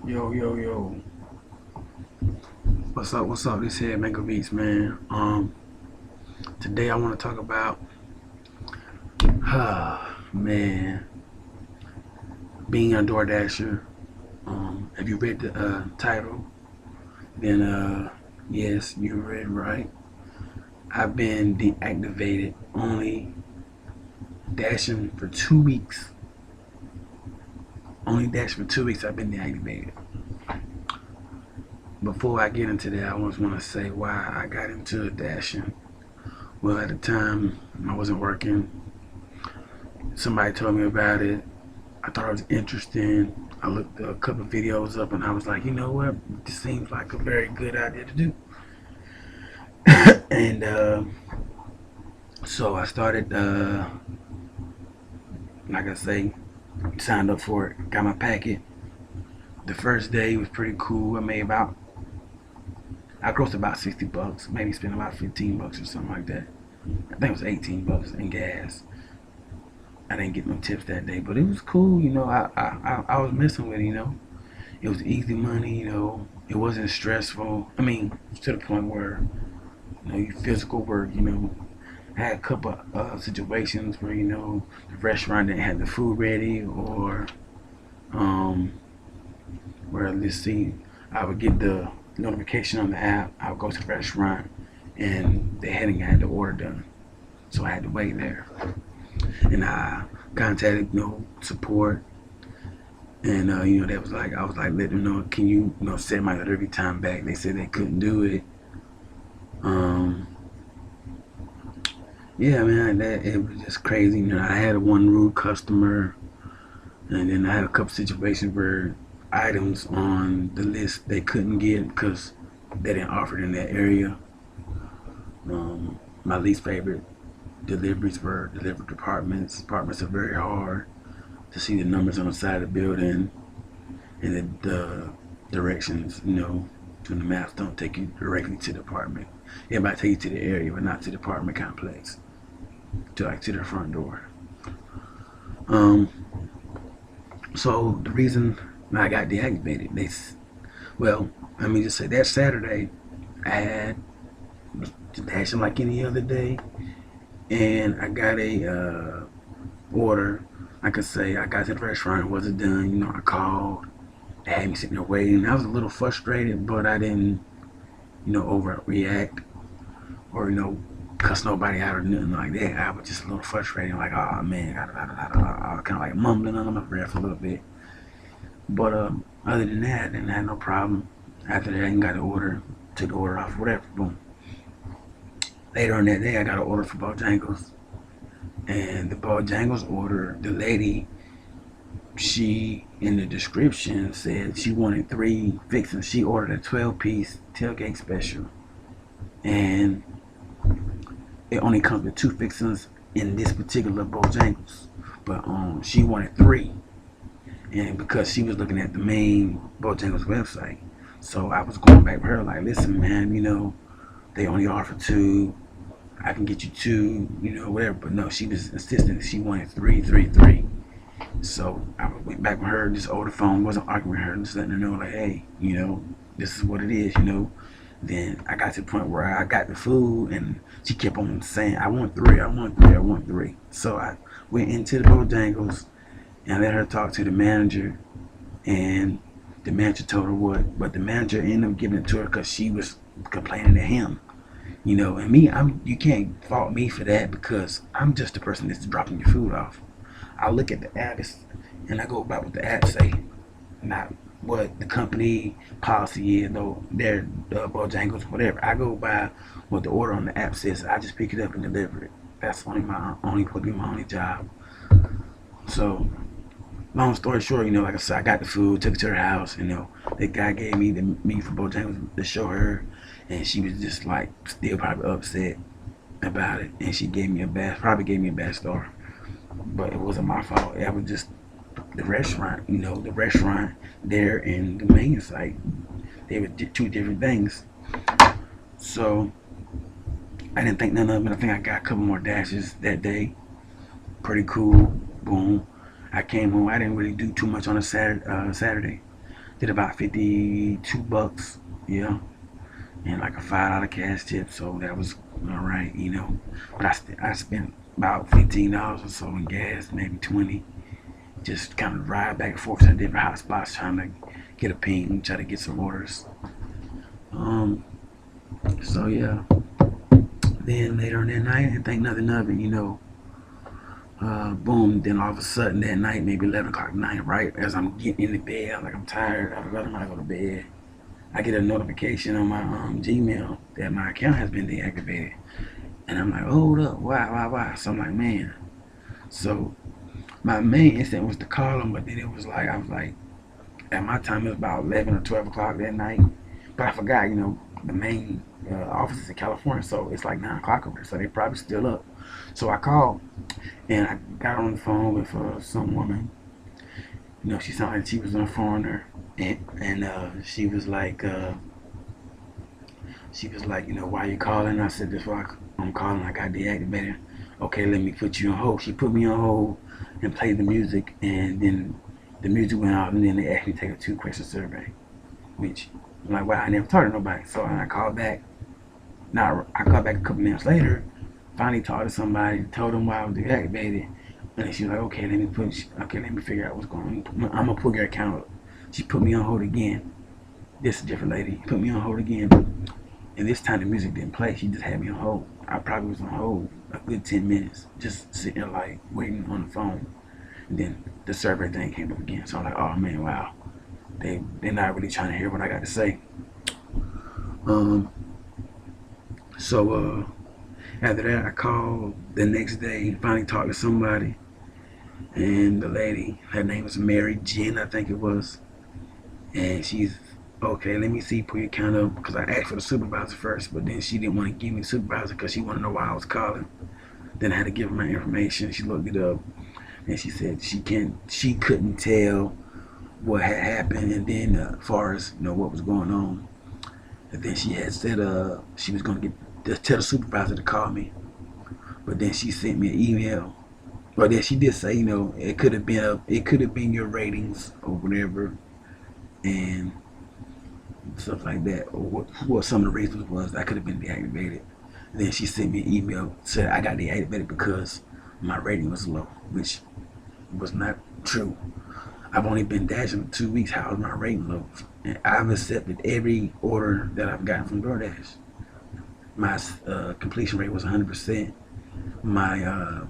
Yo, yo, yo. What's up? What's up? This here Mango Beats, man. Today I want to talk about, man, being a Doordasher. If you read the title, then yes, you read right. I've been deactivated, only dashing for 2 weeks. Only dashing for 2 weeks. I've been deactivated. Before I get into that, I just want to say why I got into dashing. Well, at the time, I wasn't working. Somebody told me about it. I thought it was interesting. I looked a couple of videos up and I was like, you know what? This seems like a very good idea to do. And so I started, like I say, signed up for it, got my packet. The first day was pretty cool. I grossed about $60, maybe spent about $15 or something like that. I think it was $18 in gas. I didn't get no tips that day, but it was cool. I was messing with it. It was easy money. It wasn't stressful. I mean, to the point where you physical work. I had a couple of situations where the restaurant didn't have the food ready, or where let's see, I would get the notification on the app. I would go to the restaurant, and they hadn't got the order done, so I had to wait there. And I contacted support, and they was like, I was like, let them know, can you set my delivery time back? They said they couldn't do it. Yeah, man, that it was just crazy. I had one rude customer, and then I had a couple situations where items on the list they couldn't get because they didn't offer it in that area. My least favorite deliveries were delivered departments. Departments are very hard to see the numbers on the side of the building, and the directions, to the maps don't take you directly to the apartment. It might take you to the area, but not to the apartment complex, to the front door. So the reason I got deactivated, well, let me just say that Saturday I had dashing like any other day, and I got a order. Like I say, I got to the restaurant, it wasn't done. I called. They had me sitting there waiting. I was a little frustrated, but I didn't, overreact or cuss nobody out or nothing like that. I was just a little frustrated, like, oh man, I was kind of like mumbling under my breath a little bit. But other than that, I didn't have no problem. After that, I got the order, took the order off, whatever. Boom. Later on that day, I got an order for Bojangles, and the Bojangles order, the lady, she in the description said she wanted 3 fixings. She ordered a 12-piece tailgate special, and it only comes with 2 fixings in this particular Bojangles, but she wanted 3, and because she was looking at the main Bojangles website, so I was going back with her like, listen, man, they only offer 2. I can get you 2, whatever. But no, she was insisting that she wanted 3, 3, 3. So I went back with her, just over the phone, wasn't arguing with her, just letting her know, like, hey, this is what it is. Then I got to the point where I got the food, and she kept on saying, I want 3, I want 3, I want 3. So I went into the Bojangles and I let her talk to the manager, and the manager told her what, but the manager ended up giving it to her because she was complaining to him. And me, you can't fault me for that, because I'm just the person that's dropping your food off. I look at the app and I go by what the app say, not what the company policy is, though their Bojangles, whatever. I go by what the order on the app says. I just pick it up and deliver it. That's would be my only job. So, long story short, like I said, I got the food, took it to her house. The guy gave me the meat for Bojangles to show her, and she was just like still probably upset about it, and she probably gave me a bad star. But it wasn't my fault. It was just the restaurant, the restaurant there and the main site. They were 2 different things. So I didn't think none of it. I think I got a couple more dashes that day. Pretty cool. Boom. I came home. I didn't really do too much on a Saturday. Did about 52 bucks, yeah, and like a $5 cash tip, so that was all right, you know. But I spent about $15 or so in gas, maybe 20, just kind of ride back and forth to different hot spots, trying to get a ping, try to get some orders. Um, so yeah. Then later on that night, I didn't think nothing of it, you know. Boom. Then all of a sudden that night, maybe 11 o'clock at night, right as I'm getting in the bed, I'm like, I'm tired. I'd rather not go to bed. I get a notification on my Gmail that my account has been deactivated, and I'm like, hold up, why? So I'm like, man. So my main instinct was to call him, but then it was like, I was like, at my time it was about 11 or 12 o'clock that night, but I forgot, you know, the main office is in California, so it's like 9 o'clock over there, so they probably still up. So I called, and I got on the phone with some woman. You know, she sounded like she was a foreigner, and she was like, you know, why you calling? I said, this why I'm calling. I got deactivated. Okay, let me put you on hold. She put me on hold and played the music, and then the music went out, and then they asked me to take a 2-question survey, which I'm like, wow, I never talked to nobody. So I called back. Now I called back a couple minutes later. Finally talked to somebody, told them why I was deactivated, and she was like, okay, let me figure out what's going on. I'm gonna pull your account up. She put me on hold again. This is a different lady. Put me on hold again, and this time the music didn't play. She just had me on hold. I probably was on hold a good 10 minutes, just sitting there like waiting on the phone. And then the survey thing came up again. So I'm like, oh man, wow, they're not really trying to hear what I got to say. Um, so after that, I called the next day and finally talked to somebody. And the lady, her name was Mary Jen, I think it was. And she's, okay, let me see, pull your account up. Because I asked for the supervisor first, but then she didn't want to give me the supervisor because she wanted to know why I was calling. Then I had to give her my information. She looked it up, and she said she couldn't tell what had happened, and then as far as, you know, what was going on. And then she had said she was going to tell the supervisor to call me, but then she sent me an email. But then she did say, you know, it could have been your ratings or whatever, and stuff like that, or what some of the reasons was I could have been deactivated. And then she sent me an email, said I got deactivated because my rating was low, which was not true. I've only been dashing for 2 weeks. How is my rating low? And I've accepted every order that I've gotten from Doordash. My completion rate was 100%. My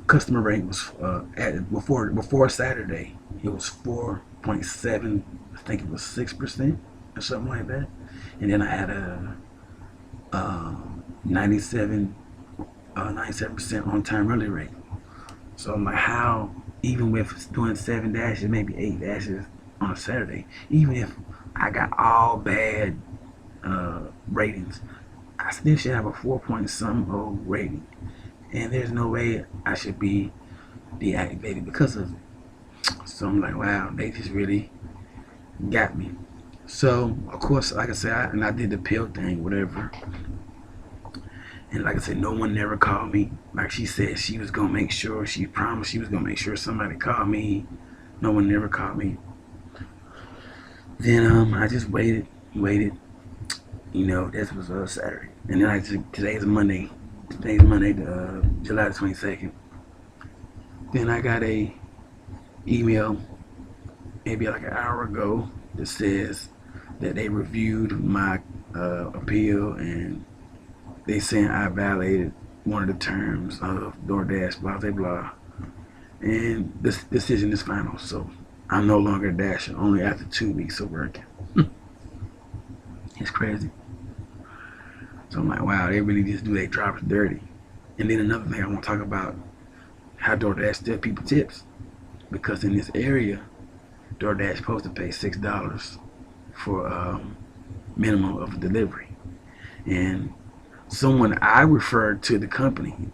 customer rate was before Saturday, it was 4.7. I think it was 6% or something like that. And then I had a 97% on time early rate. So I'm like, how, even with doing 7 dashes, maybe 8 dashes on a Saturday, even if I got all bad ratings, I still should have a 4 point some rating. And there's no way I should be deactivated because of it. So I'm like, wow, they just really got me. So of course, like I said, I did the pill thing, whatever. And like I said, no one never called me. Like she said, she was gonna make sure. She promised she was gonna make sure somebody called me. No one never called me. Then I just waited. You know, this was Saturday, and then today's Monday. Today's Monday, July the 22nd. Then I got a email maybe like an hour ago that says that they reviewed my appeal, and they saying I violated one of the terms of Doordash, blah blah blah, and this decision is final. So I'm no longer a dasher, only after 2 weeks of working. It's crazy. So I'm like, wow, they really just do their drivers dirty. And then another thing I want to talk about, how Doordash steal people tips, because in this area, Doordash supposed to pay $6 for minimum of delivery. And someone I referred to the company,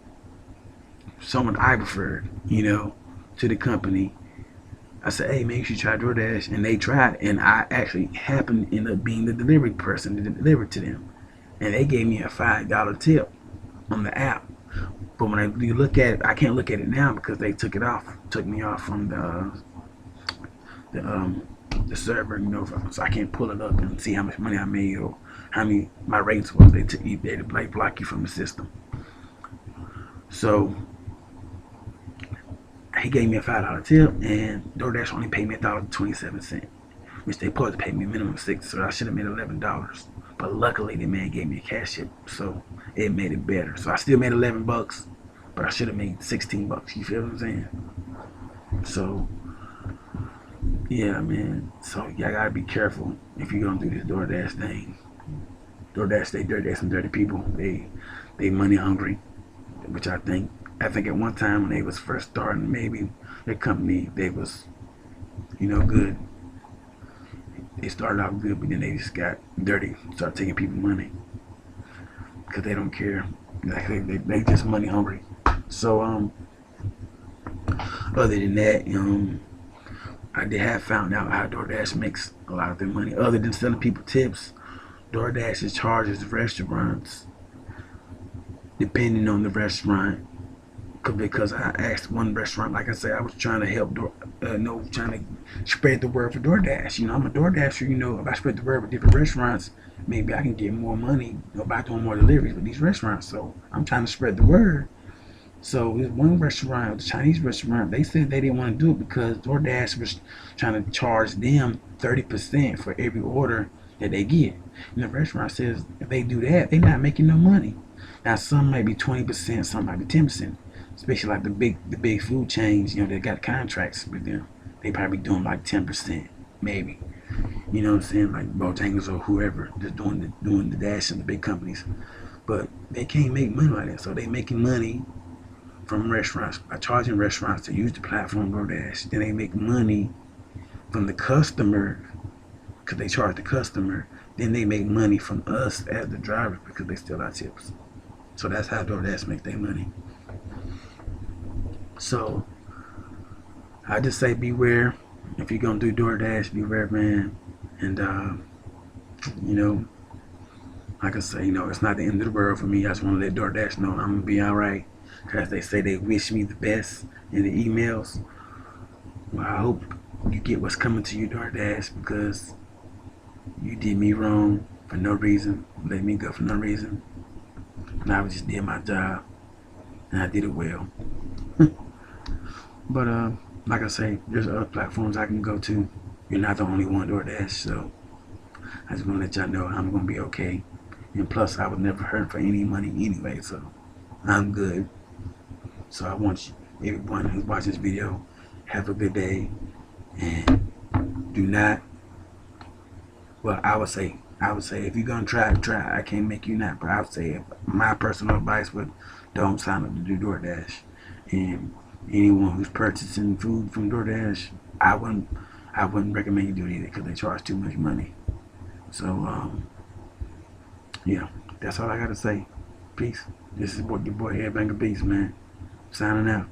you know, to the company, I said, hey, man, you should try Doordash. And they tried, and I actually happened to end up being the delivery person to deliver to them. And they gave me a $5 tip on the app. But when you look at it, I can't look at it now because they took me off from the the server, so I can't pull it up and see how much money I made or how many my ratings was. They like block you from the system. So he gave me a $5 tip, and DoorDash only paid me $1.27, which they supposed to pay me a minimum of $6, so I should have made $11. But luckily, the man gave me a cash tip, so it made it better. So I still made $11, but I should have made $16. You feel what I'm saying? So yeah, man. So y'all gotta be careful if you're gonna do this DoorDash thing. DoorDash, they dirty. They some dirty people. They money hungry, which I think at one time when they was first starting, maybe their company, they was, good. They started out good, but then they just got dirty, started taking people money because they don't care. Like they just money hungry. So other than that, I did have found out how DoorDash makes a lot of their money. Other than selling people tips, DoorDash charges restaurants, depending on the restaurant. Because I asked one restaurant, like I said, I was trying to help, trying to spread the word for DoorDash. I'm a DoorDasher. If I spread the word with different restaurants, maybe I can get more money by doing more deliveries with these restaurants. So I'm trying to spread the word. So this one restaurant, the Chinese restaurant, they said they didn't want to do it because DoorDash was trying to charge them 30% for every order that they get. And the restaurant says if they do that, they're not making no money. Now some might be 20%, some might be 10%. Especially like the big food chains, they got contracts with them. They probably doing like 10%, maybe. You know what I'm saying? Like Bojangles or whoever, just doing the dash and the big companies. But they can't make money like that. So they making money from restaurants by charging restaurants to use the platform DoorDash. Then they make money from the customer because they charge the customer. Then they make money from us as the driver because they steal our tips. So that's how DoorDash make their money. So I just say beware. If you're gonna do DoorDash, beware, man. And like I say, it's not the end of the world for me. I just want to let DoorDash know I'm gonna be all right. Cause they say they wish me the best in the emails. Well, I hope you get what's coming to you, DoorDash, because you did me wrong for no reason, let me go for no reason, and I just did my job, and I did it well. But like I say, there's other platforms I can go to. You're not the only one, DoorDash. So I just want to let y'all know I'm gonna be okay. And plus, I was never hurt for any money anyway, so I'm good. So I want everyone who's watching this video, have a good day, and do not. Well, I would say if you're gonna try. I can't make you not, but I would say my personal advice would don't sign up to do DoorDash. And anyone who's purchasing food from DoorDash, I wouldn't recommend you do it either because they charge too much money. So yeah, that's all I gotta say. Peace. This is your boy Headbanger Beast, man. Signing out.